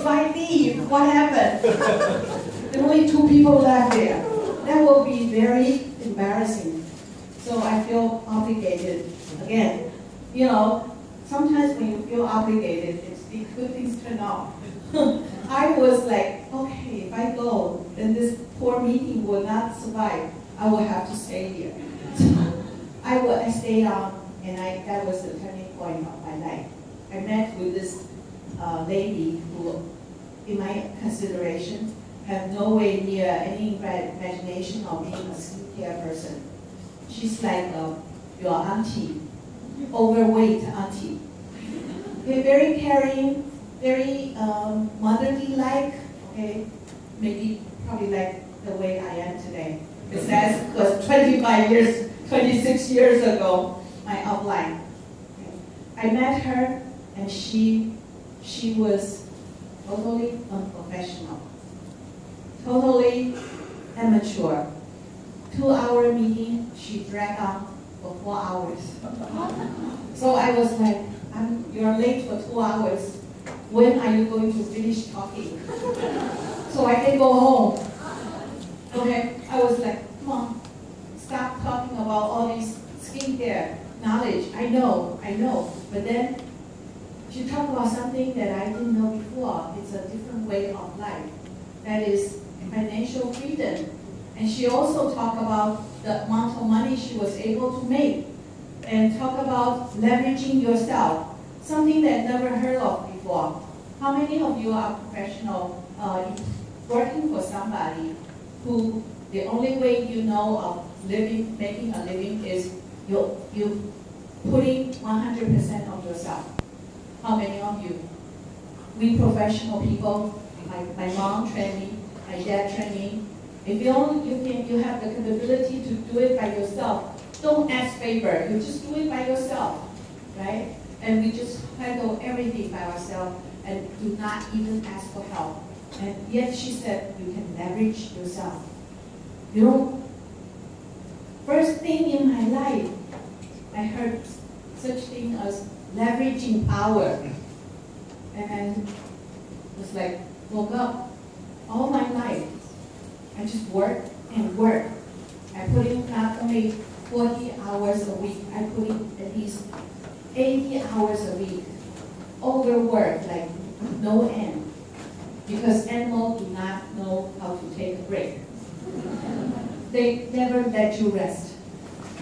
if I leave, what happened? There are only 2 people left there. That will be very embarrassing. So I feel obligated. Again, you know, sometimes when you feel obligated, it's the good things turn out. I was like, okay, if I go, then this poor meeting will not survive. I will have to stay here. So I stayed on, and that was the turning point of my life. I met with this lady who, in my consideration, have no way near any imagination of being a skincare person. She's like your auntie, overweight auntie. Okay, very caring, very motherly-like, okay? Maybe probably like the way I am today. Because that was 26 years ago, my outline. Okay. I met her, and she was totally unprofessional, totally amateur. 2-hour meeting, she dragged on for 4 hours. So I was like, you're late for 2 hours. When are you going to finish talking? So I can go home. Okay, I was like, come on, stop talking about all these skincare knowledge. I know. But then she talked about something that I didn't know before. It's a different way of life. That is financial freedom. And she also talked about the amount of money she was able to make, and talk about leveraging yourself, something that never heard of before. How many of you are professional working for somebody who the only way you know of living, making a living is you putting 100% of yourself? How many of you? We professional people, my mom trained me, my dad trained me. If you have the capability to do it by yourself, don't ask favor. You just do it by yourself, right? And we just handle everything by ourselves and do not even ask for help. And yet she said you can leverage yourself. You know, first thing in my life, I heard such thing as leveraging power, and it was like woke up all my life. I just work and work. I put in not only 40 hours a week, I put in at least 80 hours a week. Overwork, like no end. Because animals do not know how to take a break. They never let you rest.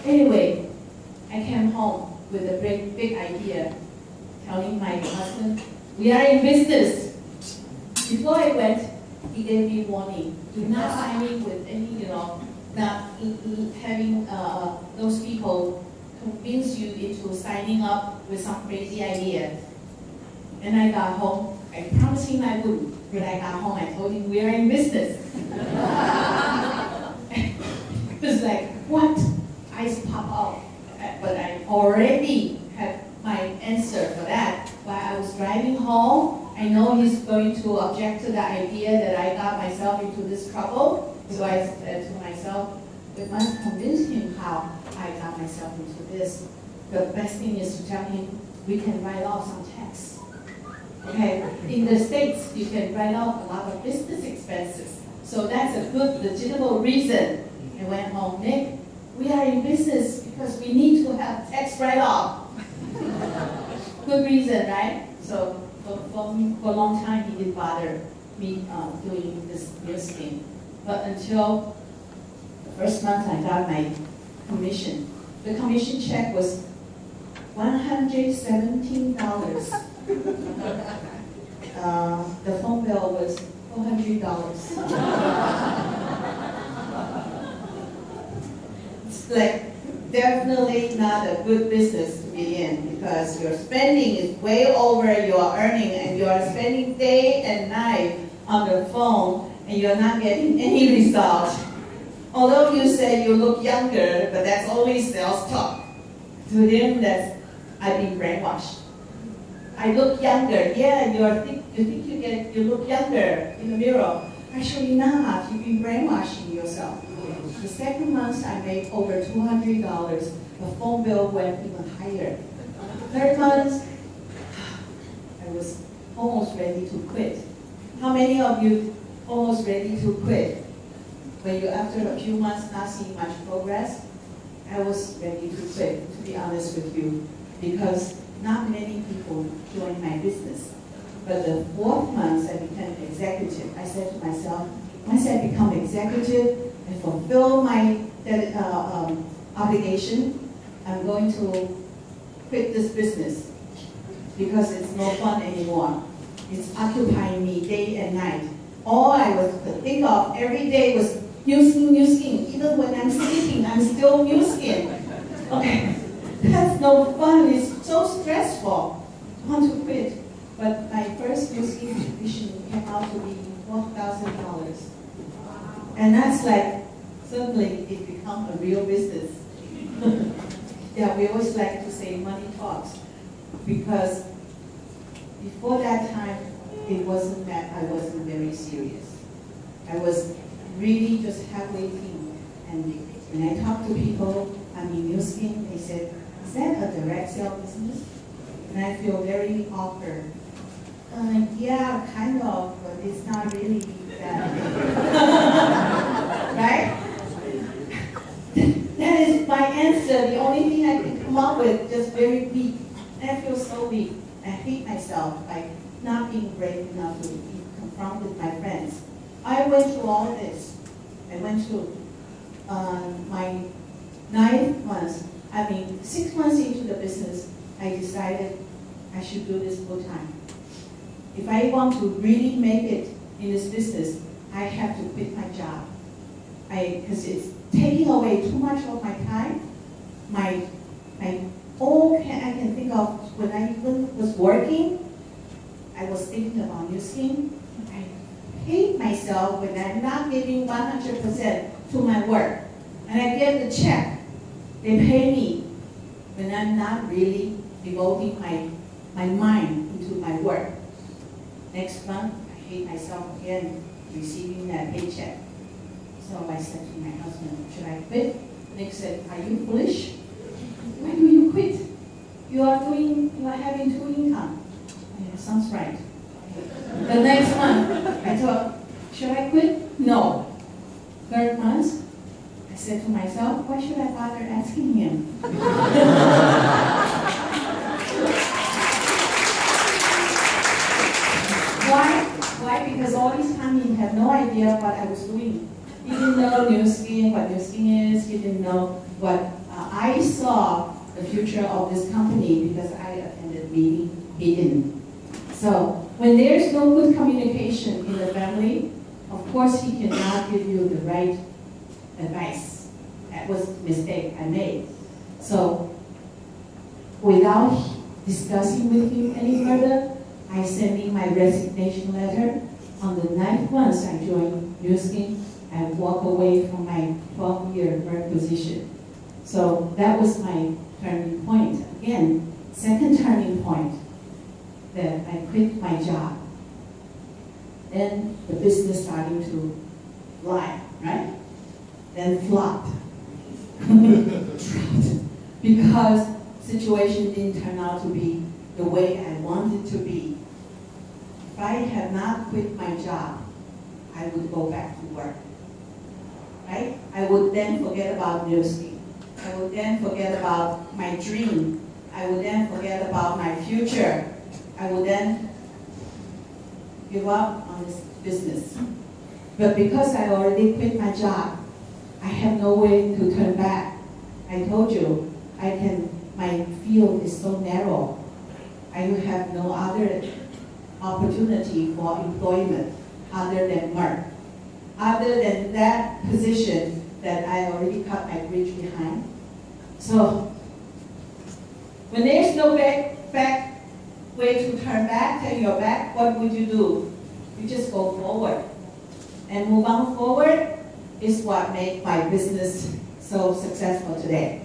Anyway, I came home with a big idea, telling my husband, we are in business. Before I went, he gave me warning. Do not sign in with any, not having those people convince you into signing up with some crazy idea. And I got home. I promised him I wouldn't. But I got home, I told him we are in business. It was like, what? Eyes pop out. But I already had my answer for that. While I was driving home, I know he's going to object to the idea that I got myself into this trouble. So I said to myself, we must convince him how I got myself into this. The best thing is to tell him we can write off some tax. Okay, in the States, you can write off a lot of business expenses. So that's a good, legitimate reason. I went home, Nick, we are in business because we need to have tax write-off. Good reason, right? So for a long time, he didn't bother me doing this new scheme. But until the first month I got my commission. The commission check was $117. The phone bill was $400. It's like definitely not a good business to be in, because your spending is way over your earning, and you are spending day and night on the phone, and you're not getting any result. Although you say you look younger, but that's only sales talk. To him, that's I've been brainwashed. I look younger. Yeah, you think you look younger in the mirror. Actually not. You've been brainwashing yourself. The second month I made over $200. The phone bill went even higher. Third month, I was almost ready to quit. How many of you almost ready to quit? When you, after a few months not seeing much progress, I was ready to quit, to be honest with you, because not many people join my business. But the 4th month I became executive. I said to myself, once I become executive and fulfill my obligation, I'm going to quit this business because it's no fun anymore. It's occupying me day and night. All I was to think of every day was new skin. Even when I'm sleeping, I'm still new skin. Okay, that's no fun. It's so stressful. I want to quit. But my first new skin tuition came out to be $4,000. And that's like, suddenly it became a real business. Yeah, we always like to say money talks. Because before that time, it wasn't that I wasn't very serious. I was really just halfway thing. And when I talk to people, I'm in New Skin, they said, is that a direct sale business? And I feel very awkward. Yeah, kind of, but it's not really that. Right? That is my answer. The only thing I can come up with, just very weak. And I feel so weak. I hate myself by not being brave enough to be confronted with my friends. I went through all of this. I went through my 9th month. 6 months into the business, I decided I should do this full time. If I want to really make it in this business, I have to quit my job. Because it's taking away too much of my time. All I can think of when I even was working, I was thinking about New Skin. I hate myself when I'm not giving 100% to my work. And I get the check. They pay me when I'm not really devoting my mind into my work. Next month, I hate myself again receiving that paycheck. So I said to my husband, should I quit? Nick said, are you foolish? Why do you quit? You are having 2 incomes. Yeah, sounds right. The next month, I thought, should I quit? No. 3rd month, I said to myself, why should I bother asking him? Why? Because all this time he had no idea what I was doing. He didn't know New Skin, what New Skin is. He didn't know what I saw the future of this company because I attended meeting. He didn't. So when there's no good communication in the family, of course he cannot give you the right advice. That was a mistake I made. So without discussing with him any further, I sent in my resignation letter. On the 9th month, I joined New Skin and walked away from my 12-year work position. So that was my turning point. Again, second turning point, that I quit my job. Then the business starting to fly, right? Then flopped. Dropped. Because situation didn't turn out to be the way I wanted to be. If I had not quit my job, I would go back to work. Right? I would then forget about New Skin. I would then forget about my dream. I would then forget about my future. I would then give up on this business. But because I already quit my job, I have no way to turn back. I told you, my field is so narrow. I have no other opportunity for employment other than Merck. Other than that position that I already cut my bridge behind. So when there's no back way to turn back, turn your back, what would you do? You just go forward. And move on forward is what made my business so successful today.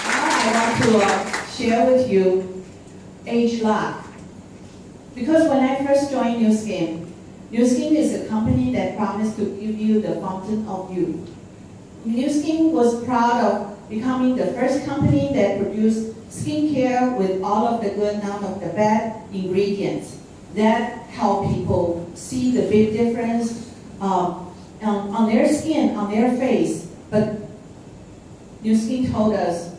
Now I want to share with you age lock. Because when I first joined New Skin is a company that promised to give you the fountain of youth. New Skin was proud of becoming the first company that produced skincare with all of the good, none of the bad ingredients. That help people see the big difference on their skin, on their face. But New Skin told us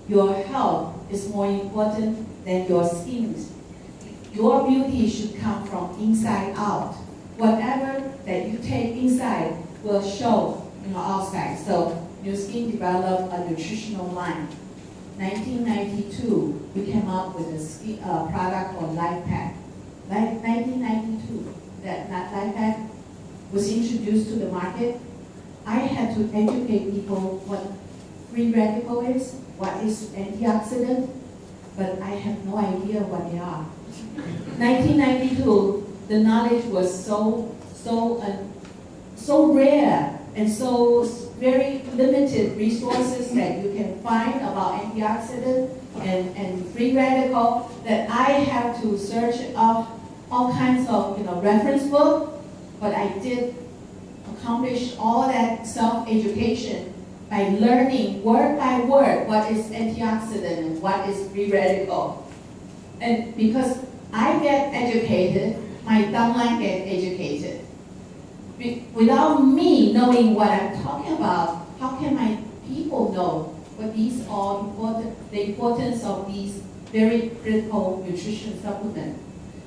your health is more important than your skin. Your beauty should come from inside out. Whatever that you take inside will show outside. So New Skin developed a nutritional line. 1992, we came up with a product called Life Pack. 1992, that Life Pack was introduced to the market. I had to educate people what free radical is, what is antioxidant, but I have no idea what they are. 1992, the knowledge was so rare and so very limited resources that you can find about antioxidant and free radical that I have to search up all kinds of reference book, but I did accomplish all that self-education by learning word by word what is antioxidant and what is free radical. And because I get educated, my downline get educated. Without me knowing what I'm talking about, how can my people know what these are important, the importance of these very critical nutrition supplements?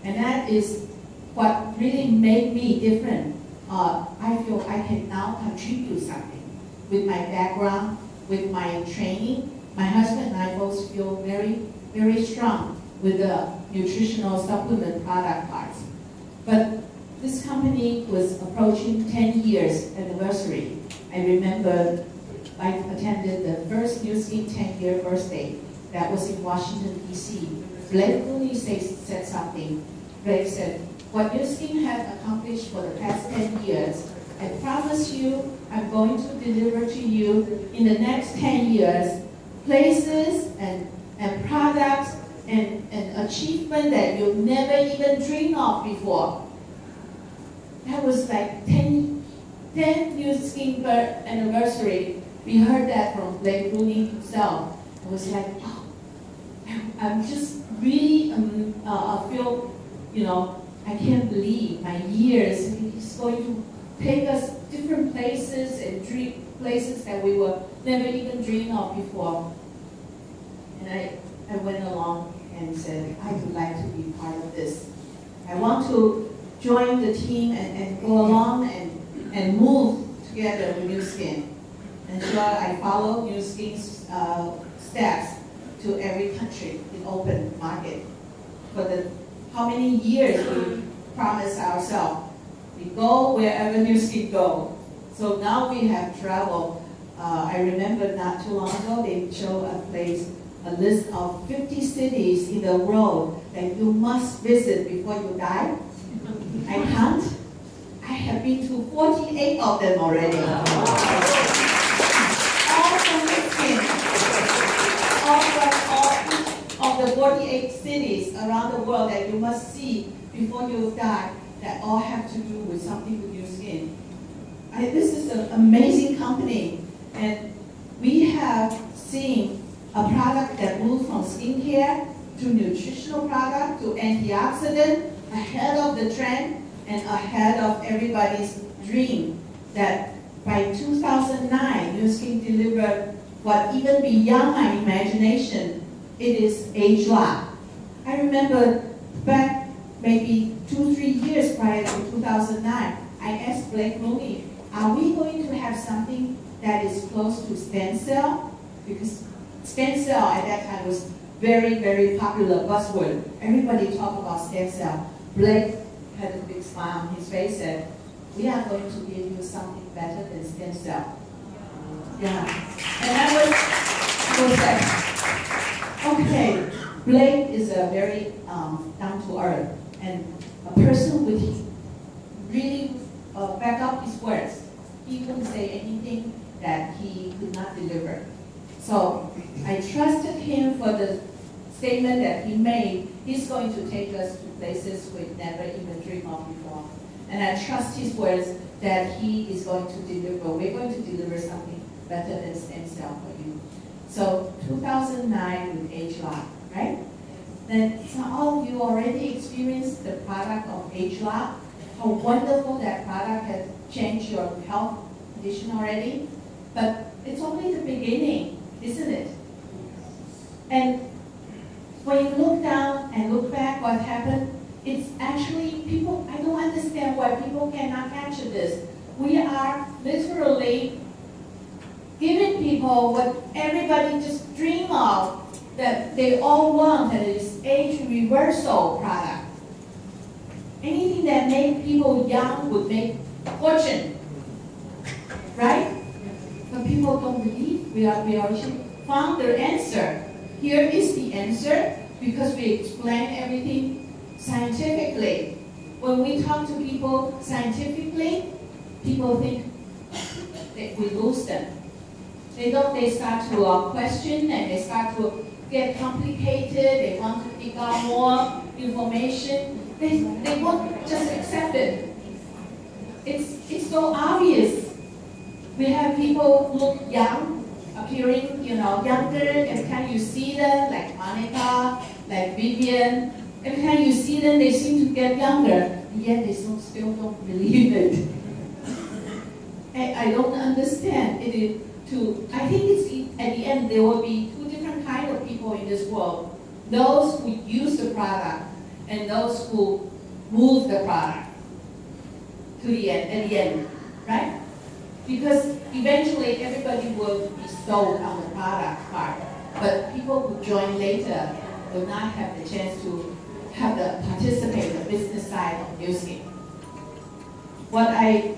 And that is what really made me different. I feel I can now contribute something with my background, with my training. My husband and I both feel very, very strong with the nutritional supplement product parts. But this company was approaching 10 years anniversary. I remember I attended the first New Skin 10-year birthday. That was in Washington, D.C. Blake Rooney said something. Blake said, what New Skin has accomplished for the past 10 years, I promise you I'm going to deliver to you in the next 10 years places and products and achievement that you never even dreamed of before. That was like 10 New Skin anniversary. We heard that from Blake Rooney himself. It was like, oh, I'm just really feel, I can't believe my years. He's going to take us different places and places that we were never even dreamed of before. And I went along and said, I would like to be part of this. I want to join the team and go along and move together with New Skin. And so I follow New Skin's steps to every country in open market. For how many years we promised ourselves, we go wherever New Skin go. So now we have traveled. I remember not too long ago, they showed a list of 50 cities in the world that you must visit before you die. I can't. I have been to 48 of them already. All from New Skin. All of the 48 cities around the world that you must see before you die, that all have to do with something with New Skin. This is an amazing company, and we have seen a product that moved from skincare to nutritional product to antioxidant, ahead of the trend and ahead of everybody's dream. That by 2009, New Skin delivered what even beyond my imagination, it is age lock. I remember back maybe 2-3 years prior to 2009, I asked Blake Rooney, are we going to have something that is close to stem cell? Because stem cell at that time was very, very popular buzzword. Everybody talked about stem cell. Blake had a big smile on his face and said, we are going to give you something better than stem cell. Yeah. And I was like, okay, Blake is a very down-to-earth and a person with really back up his words. He wouldn't say anything that he could not deliver. So I trusted him for the statement that he made. He's going to take us to places we never even dreamed of before. And I trust his words that he is going to deliver. We're going to deliver something better than stem cell for you. So 2009 with ageLOC, right? Then some of you already experienced the product of ageLOC, how wonderful that product has changed your health condition already. But it's only the beginning, isn't it? And when you look down and look back what happened, it's actually people, I don't understand why people cannot capture this. We are literally giving people what everybody just dream of, that they all want, that is age reversal product. Anything that makes people young would make fortune, right? But people don't believe. We already found their answer. Here is the answer, because we explain everything scientifically. When we talk to people scientifically, people think that we lose them. They start to question, and they start to get complicated. They want to dig out more information. They won't just accept it. It's so obvious. We have people look young, appearing, younger. Every time you see them, like Monica, like Vivian, every time you see them, they seem to get younger. And yet they still don't believe it. I don't understand. I think at the end there will be two different kinds of people in this world: those who use the product and those who move the product to the end. At the end, right? Because eventually everybody will be sold on the product part, but people who join later will not have the chance to participate in the business side of Nu Skin. What I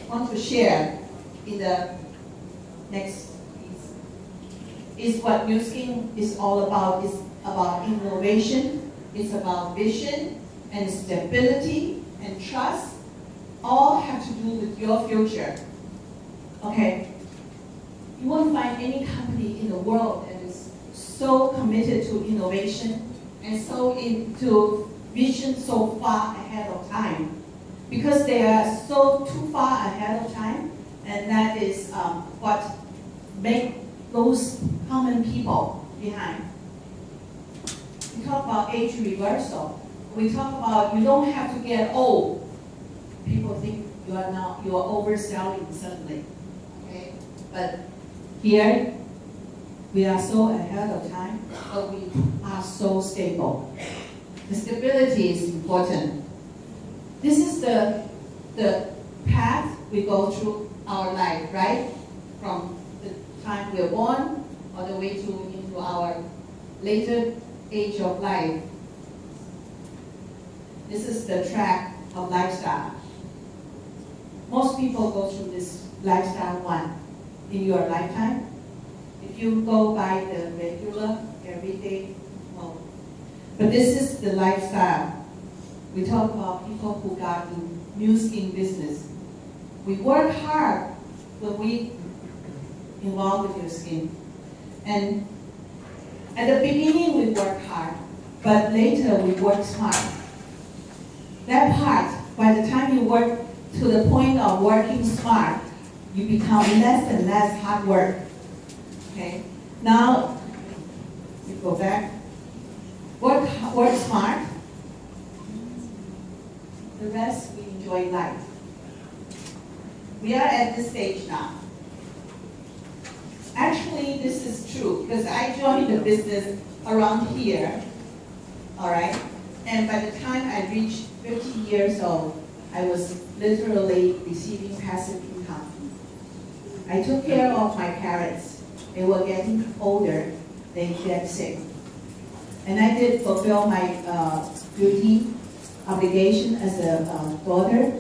want to share in the next piece is what Nu Skin is all about. It's about innovation, it's about vision and stability and trust. All have to do with your future. Okay? You won't find any company in the world that is so committed to innovation and so into vision so far ahead of time. Because they are so too far ahead of time, and that is what makes those common people behind. We talk about age reversal. We talk about you don't have to get old. People think you are overselling suddenly. Okay? But here, we are so ahead of time, but we are so stable. The stability is important. This is the path we go through our life, right? From the time we're born all the way into our later age of life. This is the track of lifestyle. Most people go through this lifestyle one in your lifetime. If you go by the regular, everyday mode. But this is the lifestyle. We talk about people who got in Nu Skin business. We work hard when we involve with your skin. And at the beginning we work hard, but later we work smart. That part, by the time you work to the point of working smart, you become less and less hard work. Okay? Now, you go back. Work smart. The rest, we enjoy life. We are at this stage now. Actually, this is true because I joined the business around here, all right? And by the time I reached 50 years old, I was literally receiving passive income. I took care of my parents. They were getting older, they get sick. And I did fulfill my duty, obligation as a daughter.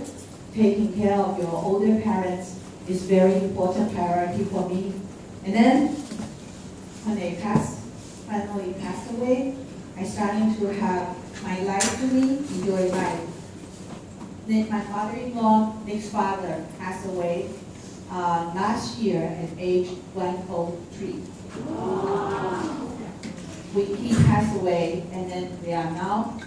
Taking care of your older parents is very important priority for me. And then, when they finally passed away, I started to have my life to me, enjoy life. Then my father-in-law, Nick's father, passed away last year at age 103. He passed away, and then we are now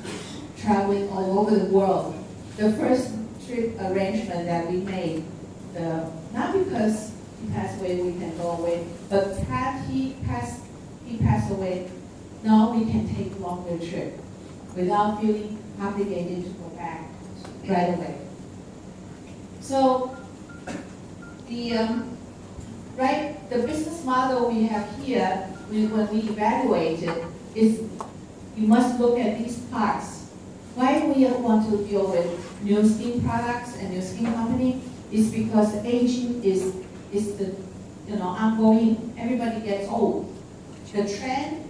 traveling all over the world. The first trip arrangement that we made, not because he passed away, we can go away. But had he passed away, now we can take longer trip without feeling obligated to go back right away. So the business model we have here, when we evaluate it, is you must look at these parts. Why we want to deal with new skin products and new skin company is because aging is the ongoing. Everybody gets old. The trend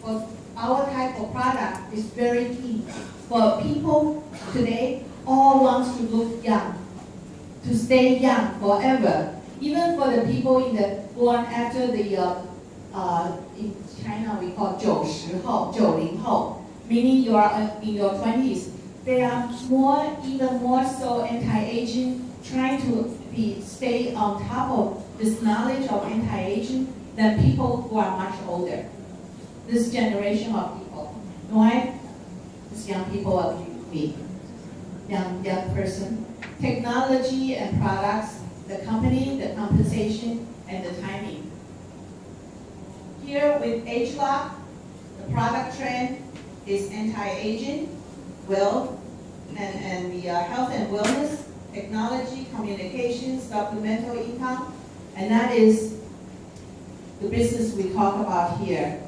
for our type of product is very key. For people today, all wants to look young, to stay young forever. Even for the people born after in China we call 90后, meaning you are in your 20s. They are even more so anti-aging, trying to stay on top of this knowledge of anti-aging than people who are much older. This generation of people. Why? This young people of me, young person. Technology and products, the company, the compensation, and the timing. Here with AgeLock, the product trend is anti-aging, and the health and wellness, technology, communications, supplemental income, and that is the business we talk about here.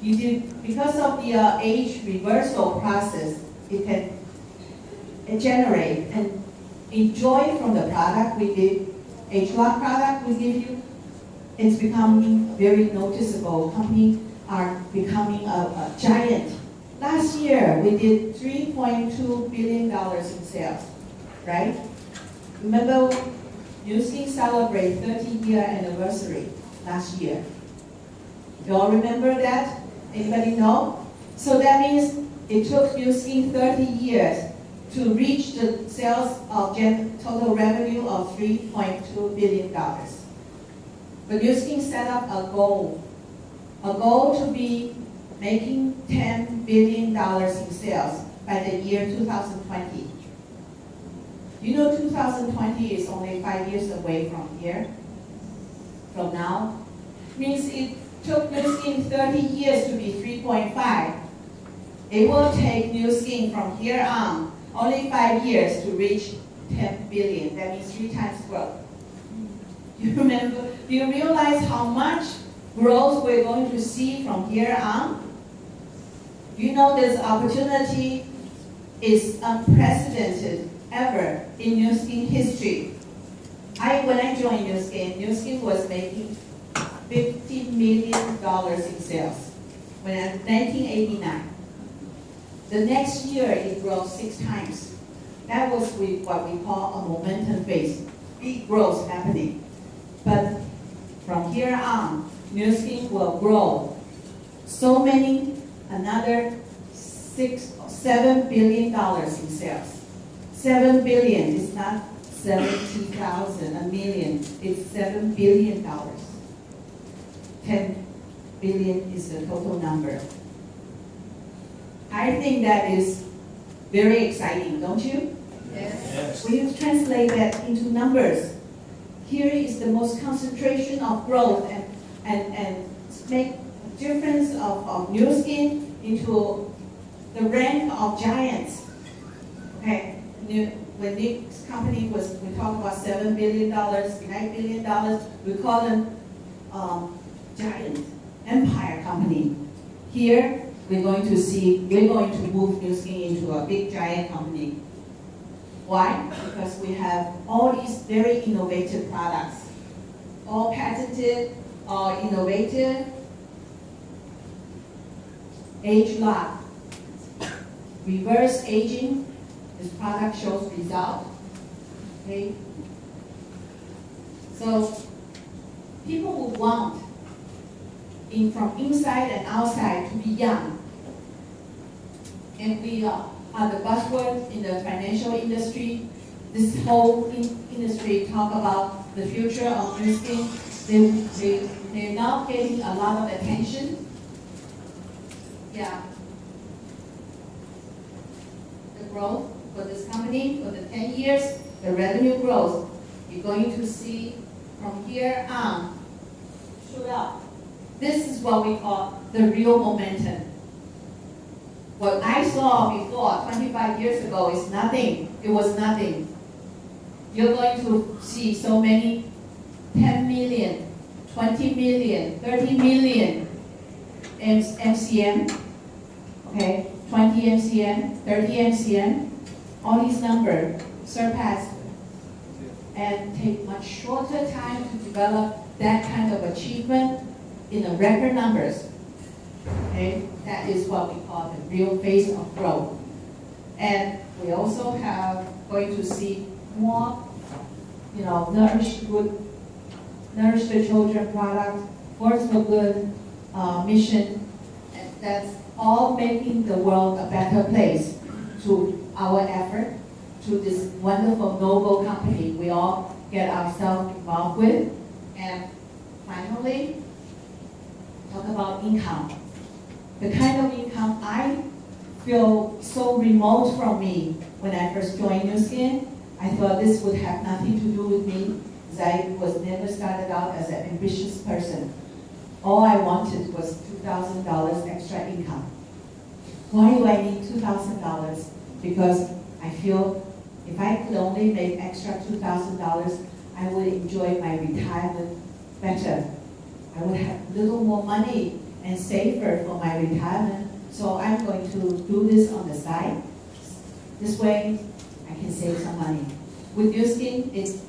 Because of the age reversal process, it can generate and enjoy from the product we did. AgeLock product we give you, it's becoming very noticeable. Companies are becoming a giant. Last year, we did $3.2 billion in sales, right? Remember, Nu Skin celebrated 30-year anniversary last year. You all remember that? Anybody know? So that means it took Nu Skin 30 years to reach the sales of total revenue of $3.2 billion. But Nu Skin set up a goal to be making $10 billion in sales by the year 2020. You know 2020 is only 5 years away from here, from now. Means it took Nu Skin 30 years to be 3.5. It will take Nu Skin from here on only 5 years to reach 10 billion. That means 3 times growth. Do you realize how much growth we're going to see from here on? You know this opportunity is unprecedented ever in Nu Skin history. When I joined Nu Skin was making $50 million in sales when in 1989. The next year it grew 6 times. That was what we call a momentum phase, big growth happening. But from here on, Nu Skin will grow so many, another $7 billion in sales. 7 billion is not 70,000, a million. It's $7 billion. 10 billion is the total number. I think that is very exciting, don't you? Yes. When you translate that into numbers, here is the most concentration of growth and make difference of Nu Skin into the rank of giants. Okay, when this company we talk about $7 billion, $9 billion, we call them giant empire company. Here, we're going to move Nu Skin into a big giant company. Why? Because we have all these very innovative products, all patented, all innovative. AgeLock, reverse aging. This product shows result. Okay. So people who want, from inside and outside, to be young. And we are the buzzword in the financial industry. This whole industry talk about the future of Nu Skin. They're now getting a lot of attention. Yeah. The growth for this company for the 10 years, the revenue growth, you're going to see from here on, shoot up. This is what we call the real momentum. What I saw before, 25 years ago, is nothing. It was nothing. You're going to see so many 10 million, 20 million, 30 million MCM, okay? 20 MCM, 30 MCM, all these numbers surpass and take much shorter time to develop that kind of achievement in the record numbers. Okay? That is what we call the real phase of growth. And we also have going to see more, nourish the children product, force for good mission, and that's all making the world a better place to our effort, to this wonderful noble company we all get ourselves involved with. And finally, talk about income. The kind of income I feel so remote from me when I first joined Nu Skin. I thought this would have nothing to do with me, because I was never started out as an ambitious person. All I wanted was $2,000 extra income. Why do I need $2,000? Because I feel if I could only make extra $2,000, I would enjoy my retirement better. I would have a little more money and safer for my retirement. So I'm going to do this on the side. This way, I can save some money. With Nu Skin, it's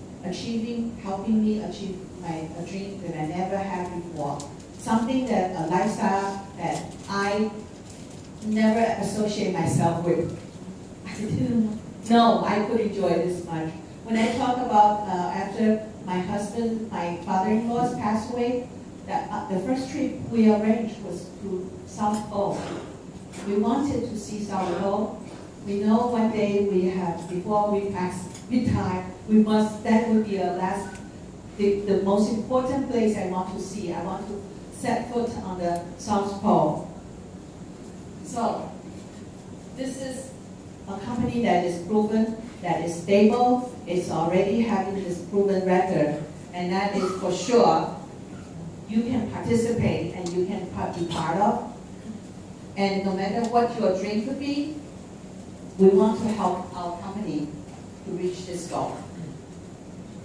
helping me achieve a dream that I never had before. Something that, a lifestyle that I never associate myself with. I didn't know I could enjoy this much. When I talk about after my father-in-law passed away, the first trip we arranged was to South Pole. We wanted to see South Pole. We know one day we have, before we retire, that would be the most important place I want to see. I want to set foot on the South Pole. So, this is a company that is proven, that is stable, it's already having this proven record, and that is for sure you can participate and you can be part of. And no matter what your dream could be, we want to help our company to reach this goal.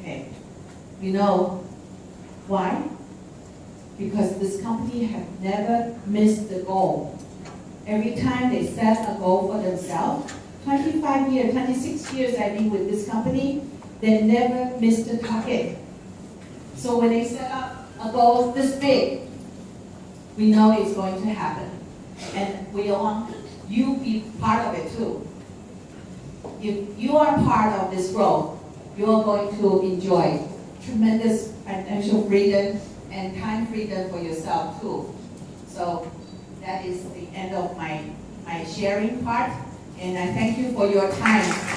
Okay. You know why? Because this company have never missed the goal. Every time they set a goal for themselves, 25 years, 26 years I've been with this company, they never missed the target. So when they set up a goal this big, we know it's going to happen. And we want you to be part of it too. If you are part of this growth, you are going to enjoy tremendous financial freedom and time freedom for yourself too. So that is the end of my sharing part, and I thank you for your time.